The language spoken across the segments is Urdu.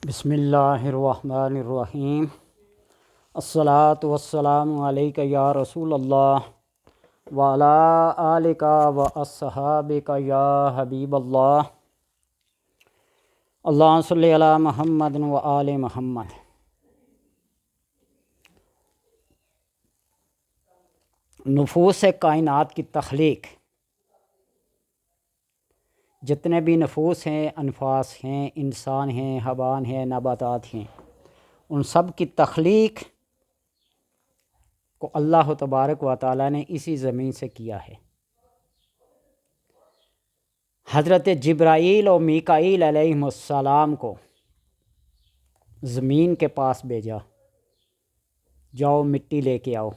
بسم اللہ الرحمن الرحیم۔ الصلاۃ والسلام علیک یا رسول اللہ وعلی آلک و اصحابک یا حبیب اللہ۔ اللہم صلی علی محمد و آل محمد۔ نفوس کائنات کی تخلیق، جتنے بھی نفوس ہیں، انفاس ہیں، انسان ہیں، حیوان ہیں، نباتات ہیں، ان سب کی تخلیق کو اللہ تبارک و تعالیٰ نے اسی زمین سے کیا ہے۔ حضرت جبرائیل و میکائیل علیہ السلام کو زمین کے پاس بھیجا، جاؤ مٹی لے کے آؤ،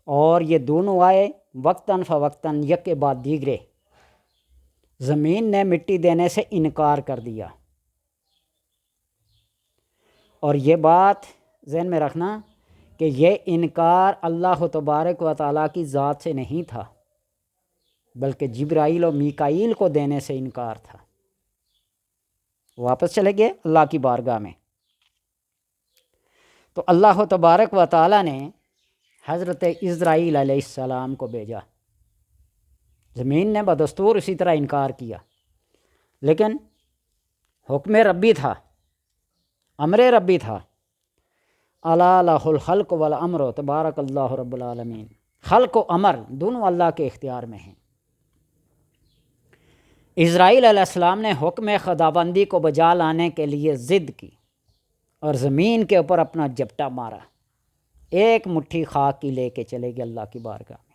اور یہ دونوں آئے وقتاً فوقتاً یک کے بعد دیگرے۔ زمین نے مٹی دینے سے انکار کر دیا، اور یہ بات ذہن میں رکھنا کہ یہ انکار اللہ تبارک و تعالیٰ کی ذات سے نہیں تھا، بلکہ جبرائیل و میکائیل کو دینے سے انکار تھا۔ واپس چلے گئے اللہ کی بارگاہ میں، تو اللہ تبارک و تعالیٰ نے حضرت اسرائیل علیہ السلام کو بھیجا۔ زمین نے بدستور اسی طرح انکار کیا، لیکن حکم ربی تھا، امر ربی تھا۔ الا لہ الخلق والامر تبارک اللہ رب العالمین۔ خلق و امر دونوں اللہ کے اختیار میں ہیں۔ اسرائیل علیہ السلام نے حکم خداوندی کو بجا لانے کے لیے ضد کی اور زمین کے اوپر اپنا جپٹا مارا، ایک مٹھی خاک کی لے کے چلے گئے اللہ کی بارگاہ میں،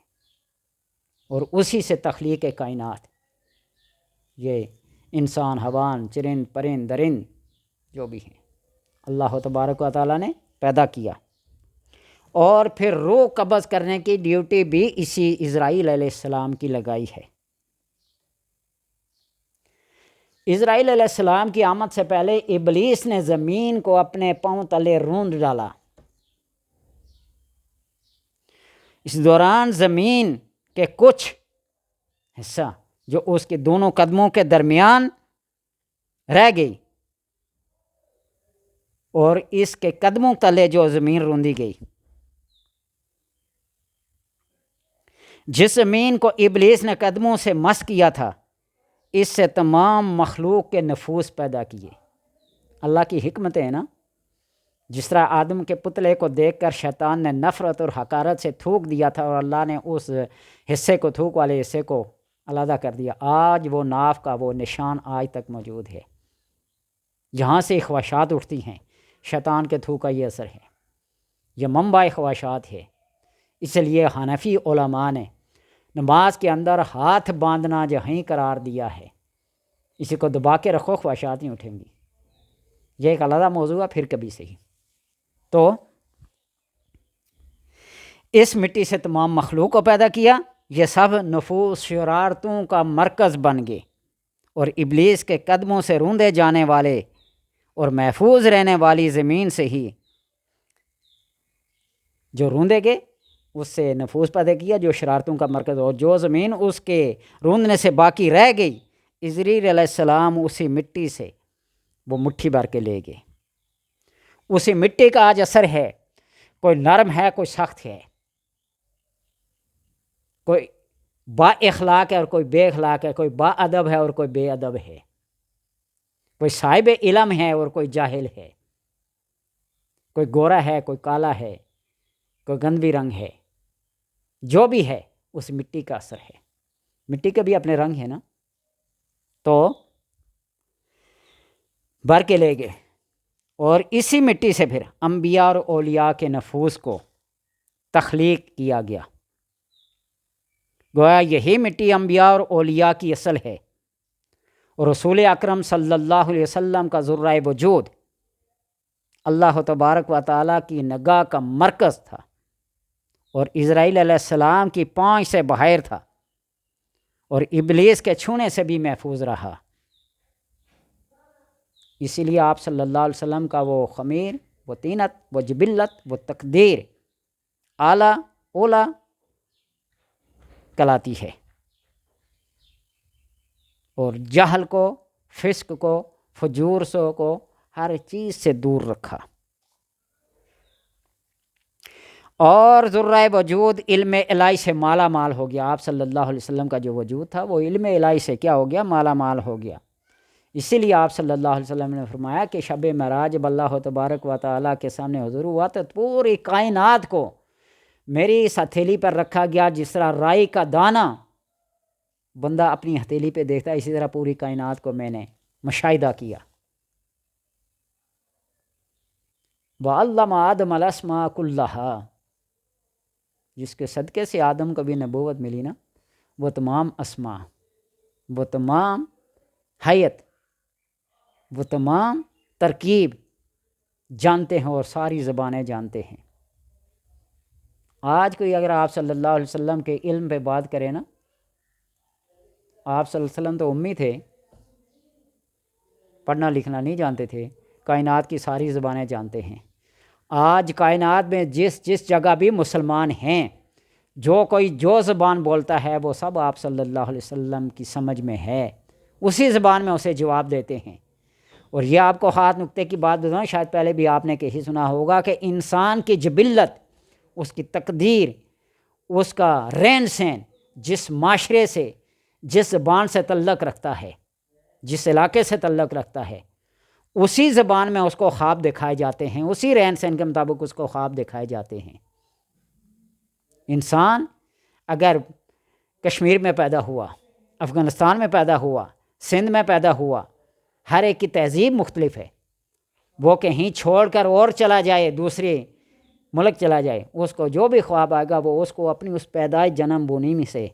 اور اسی سے تخلیق کائنات، یہ انسان، حیوان، چرند، پرند، درند جو بھی ہیں، اللہ تبارک و تعالیٰ نے پیدا کیا۔ اور پھر روح قبض کرنے کی ڈیوٹی بھی اسی اسرائیل علیہ السلام کی لگائی ہے۔ اسرائیل علیہ السلام کی آمد سے پہلے ابلیس نے زمین کو اپنے پاؤں تلے روند ڈالا۔ اس دوران زمین کے کچھ حصہ جو اس کے دونوں قدموں کے درمیان رہ گئی، اور اس کے قدموں تلے جو زمین روندی گئی، جس زمین کو ابلیس نے قدموں سے مس کیا تھا، اس سے تمام مخلوق کے نفوس پیدا کیے۔ اللہ کی حکمت ہے نا، جس طرح آدم کے پتلے کو دیکھ کر شیطان نے نفرت اور حقارت سے تھوک دیا تھا، اور اللہ نے اس حصے کو، تھوک والے حصے کو علیحدہ کر دیا، آج وہ ناف کا وہ نشان آج تک موجود ہے۔ جہاں سے خواہشات اٹھتی ہیں، شیطان کے تھوک کا یہ اثر ہے، یہ منبع خواہشات ہے۔ اس لیے حنفی علماء نے نماز کے اندر ہاتھ باندھنا جہیں قرار دیا ہے، اسی کو دبا کے رکھو، خواہشات نہیں اٹھیں گی۔ یہ ایک علیحدہ موضوع ہے، پھر کبھی صحیح۔ تو اس مٹی سے تمام مخلوق کو پیدا کیا، یہ سب نفوس شرارتوں کا مرکز بن گئے، اور ابلیس کے قدموں سے روندے جانے والے اور محفوظ رہنے والی زمین سے ہی جو روندے گئے، اس سے نفوس پیدا کیا جو شرارتوں کا مرکز، اور جو زمین اس کے روندنے سے باقی رہ گئی، اسرائیل علیہ السلام اسی مٹی سے وہ مٹھی بھر کے لے گئے۔ اسی مٹی کا آج اثر ہے، کوئی نرم ہے، کوئی سخت ہے، کوئی با اخلاق ہے اور کوئی بے اخلاق ہے، کوئی با ادب ہے اور کوئی بے ادب ہے، کوئی صاحب علم ہے اور کوئی جاہل ہے، کوئی گورا ہے، کوئی کالا ہے، کوئی گندی رنگ ہے۔ جو بھی ہے اس مٹی کا اثر ہے، مٹی کے بھی اپنے رنگ ہے نا۔ تو بھر کے لے گئے، اور اسی مٹی سے پھر انبیاء اور اولیاء کے نفوس کو تخلیق کیا گیا۔ گویا یہی مٹی انبیاء اور اولیاء کی اصل ہے، اور رسول اکرم صلی اللہ علیہ وسلم کا ذرہ وجود اللہ تبارک و تعالیٰ کی نگاہ کا مرکز تھا، اور اسرائیل علیہ السلام کی پانچ سے باہر تھا، اور ابلیس کے چھونے سے بھی محفوظ رہا۔ اسی لیے آپ صلی اللہ علیہ وسلم کا وہ خمیر، وہ طینت، وہ جبلت، وہ تقدیر اعلیٰ اولا کلاتی ہے، اور جہل کو، فسق کو فجور سو کو ہر چیز سے دور رکھا۔ اور ذرہ وجود علم الہی سے مالا مال ہو گیا۔ آپ صلی اللہ علیہ وسلم کا جو وجود تھا وہ علم الہی سے کیا ہو گیا؟ مالا مال ہو گیا۔ اسی لیے آپ صلی اللہ علیہ وسلم نے فرمایا کہ شب معراج جب اللہ تبارک و تعالیٰ کے سامنے حضور ہوا تو پوری کائنات کو میری اس ہتھیلی پر رکھا گیا، جس طرح رائی کا دانہ بندہ اپنی ہتھیلی پہ دیکھتا ہے، اسی طرح پوری کائنات کو میں نے مشاہدہ کیا۔ وَعَلَّمَ آدَمَ الْأَسْمَاءَ كُلَّهَا، جس کے صدقے سے آدم کو بھی نبوت ملی نا، وہ تمام اسماء، وہ تمام حیت، وہ تمام ترکیب جانتے ہیں اور ساری زبانیں جانتے ہیں۔ آج کوئی اگر آپ صلی اللہ علیہ وسلم کے علم پہ بات کرے نا، آپ صلی اللہ علیہ وسلم تو امی تھے، پڑھنا لکھنا نہیں جانتے تھے، کائنات کی ساری زبانیں جانتے ہیں۔ آج کائنات میں جس جگہ بھی مسلمان ہیں، جو کوئی جو زبان بولتا ہے وہ سب آپ صلی اللہ علیہ وسلم کی سمجھ میں ہے، اسی زبان میں اسے جواب دیتے ہیں۔ اور یہ آپ کو خاص نقطے کی بات بتاؤں، شاید پہلے بھی آپ نے کہیں سنا ہوگا کہ انسان کی جبلت، اس کی تقدیر، اس کا رہن سہن جس معاشرے سے، جس زبان سے تعلق رکھتا ہے، جس علاقے سے تعلق رکھتا ہے، اسی زبان میں اس کو خواب دکھائے جاتے ہیں، اسی رہن سہن کے مطابق اس کو خواب دکھائے جاتے ہیں۔ انسان اگر کشمیر میں پیدا ہوا، افغانستان میں پیدا ہوا، سندھ میں پیدا ہوا، ہر ایک کی تہذیب مختلف ہے، وہ کہیں چھوڑ کر اور چلا جائے، دوسرے ملک چلا جائے، اس کو جو بھی خواب آئے گا وہ اس کو اپنی اس پیدائش جنم بھومی میں سے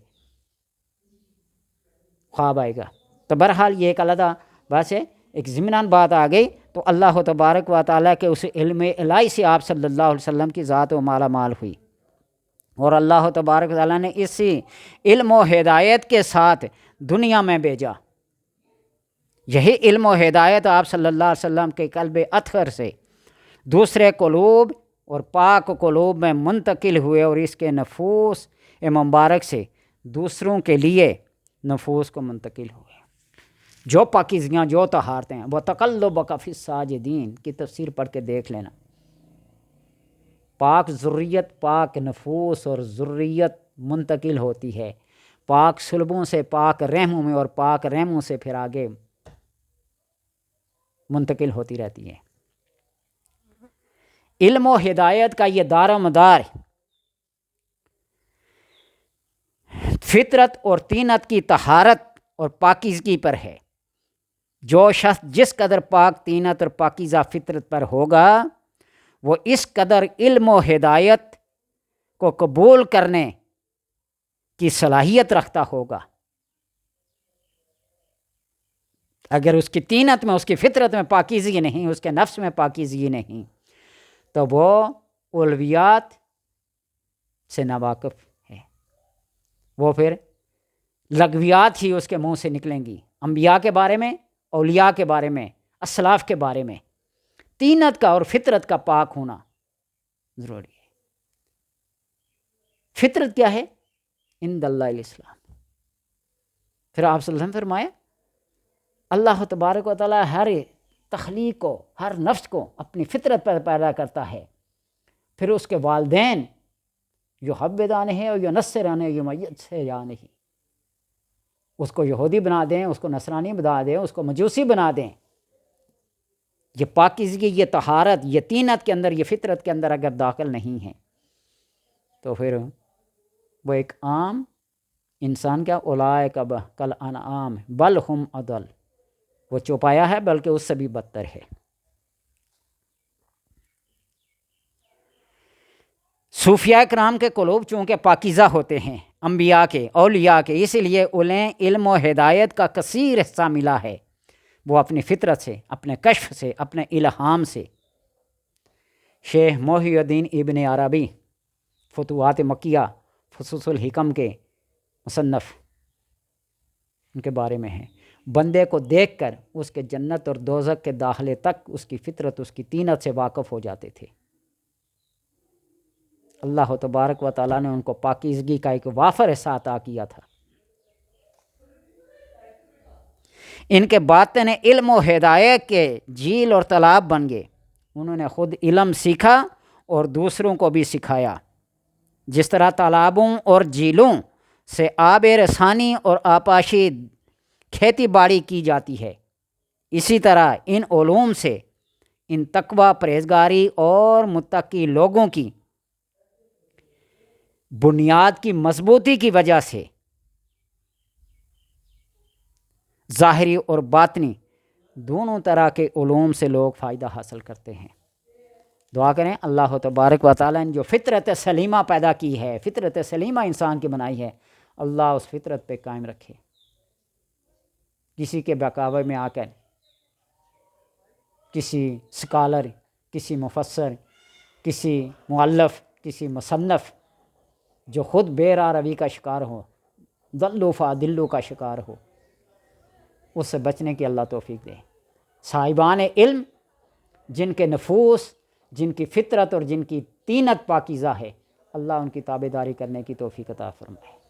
خواب آئے گا۔ تو بہرحال یہ ایک علیحدہ بات ہے، ایک ضمناً بات آ گئی تو اللہ تبارک و تعالیٰ کے اس علم الہی سے آپ صلی اللہ علیہ وسلم کی ذات و مالا مال ہوئی، اور اللہ تبارک و تعالیٰ نے اسی علم و ہدایت کے ساتھ دنیا میں بھیجا۔ یہی علم و ہدایت آپ صلی اللہ علیہ وسلم کے قلب اطہر سے دوسرے قلوب اور پاک قلوب میں منتقل ہوئے، اور اس کے نفوس مبارک سے دوسروں کے لیے نفوس کو منتقل ہوئے۔ جو پاکیزگیاں، جو طہارتیں ہیں، وہ تقلبک فی الساجدین کی تفسیر پڑھ کے دیکھ لینا۔ پاک ذریت، پاک نفوس اور ذریت منتقل ہوتی ہے پاک سلبوں سے پاک رحموں میں، اور پاک رحموں سے پھر آگے منتقل ہوتی رہتی ہے۔ علم و ہدایت کا یہ دار و مدار فطرت اور طینت کی طہارت اور پاکیزگی پر ہے۔ جو شخص جس قدر پاک طینت اور پاکیزہ فطرت پر ہوگا، وہ اس قدر علم و ہدایت کو قبول کرنے کی صلاحیت رکھتا ہوگا۔ اگر اس کی طینت میں، اس کی فطرت میں پاکیزگی نہیں، اس کے نفس میں پاکیزگی نہیں، تو وہ اولویات سے ناواقف ہے، وہ پھر لغویات ہی اس کے منہ سے نکلیں گی، انبیاء کے بارے میں، اولیاء کے بارے میں، اسلاف کے بارے میں۔ طینت کا اور فطرت کا پاک ہونا ضروری ہے۔ فطرت کیا ہے؟ عند اللہ الاسلام۔ پھر آپ صلی اللہ علیہ وسلم فرمایا اللہ تبارک و تعالیٰ ہر تخلیق کو، ہر نفس کو اپنی فطرت پر پیدا کرتا ہے، پھر اس کے والدین یحودان ہیں اور ینصران ہیں، یمیزان ہیں، اس کو یہودی بنا دیں، اس کو نصرانی بنا دیں، اس کو مجوسی بنا دیں۔ یہ پاکیزگی، یہ طہارت، یہ طینت کے اندر، یہ فطرت کے اندر اگر داخل نہیں ہے تو پھر وہ ایک عام انسان کیا، اولئک کالانعام بل ہم اضل، وہ چوپایا ہے بلکہ اس سے بھی بدتر ہے۔ صوفیاء کرام کے قلوب چونکہ پاکیزہ ہوتے ہیں، انبیاء کے، اولیاء کے، اسی لیے انہیں علم و ہدایت کا کثیر حصہ ملا ہے۔ وہ اپنی فطرت سے، اپنے کشف سے، اپنے الہام سے۔ شیخ محی الدین ابن عربی فتوحات مکیہ، فصوص الحکم کے مصنف، ان کے بارے میں ہے، بندے کو دیکھ کر اس کے جنت اور دوزخ کے داخلے تک اس کی فطرت، اس کی طینت سے واقف ہو جاتے تھے۔ اللہ تبارک و تعالیٰ نے ان کو پاکیزگی کا ایک وافر حصہ عطا کیا تھا۔ ان کے باطن علم و ہدایت کے جھیل اور تالاب بن گئے۔ انہوں نے خود علم سیکھا اور دوسروں کو بھی سکھایا۔ جس طرح تالابوں اور جھیلوں سے آب رسانی اور آبپاشی کھیتی باڑی کی جاتی ہے، اسی طرح ان علوم سے ان تقوی، پرہیزگاری اور متقی لوگوں کی بنیاد کی مضبوطی کی وجہ سے ظاہری اور باطنی دونوں طرح کے علوم سے لوگ فائدہ حاصل کرتے ہیں۔ دعا کریں اللہ تبارک و تعالیٰ نے جو فطرت سلیمہ پیدا کی ہے، فطرت سلیمہ انسان کی بنائی ہے، اللہ اس فطرت پہ قائم رکھے۔ کسی کے بہکاوے میں آ کر کسی سکالر، کسی مفسر، کسی مؤلف، کسی مصنف جو خود بے راہ روی کا شکار ہو، ضلوا فاضلوا کا شکار ہو، اس سے بچنے کی اللہ توفیق دے۔ صاحبان علم جن کے نفوس، جن کی فطرت اور جن کی طینت پاکیزہ ہے، اللہ ان کی تابع داری کرنے کی توفیق عطا فرمائے۔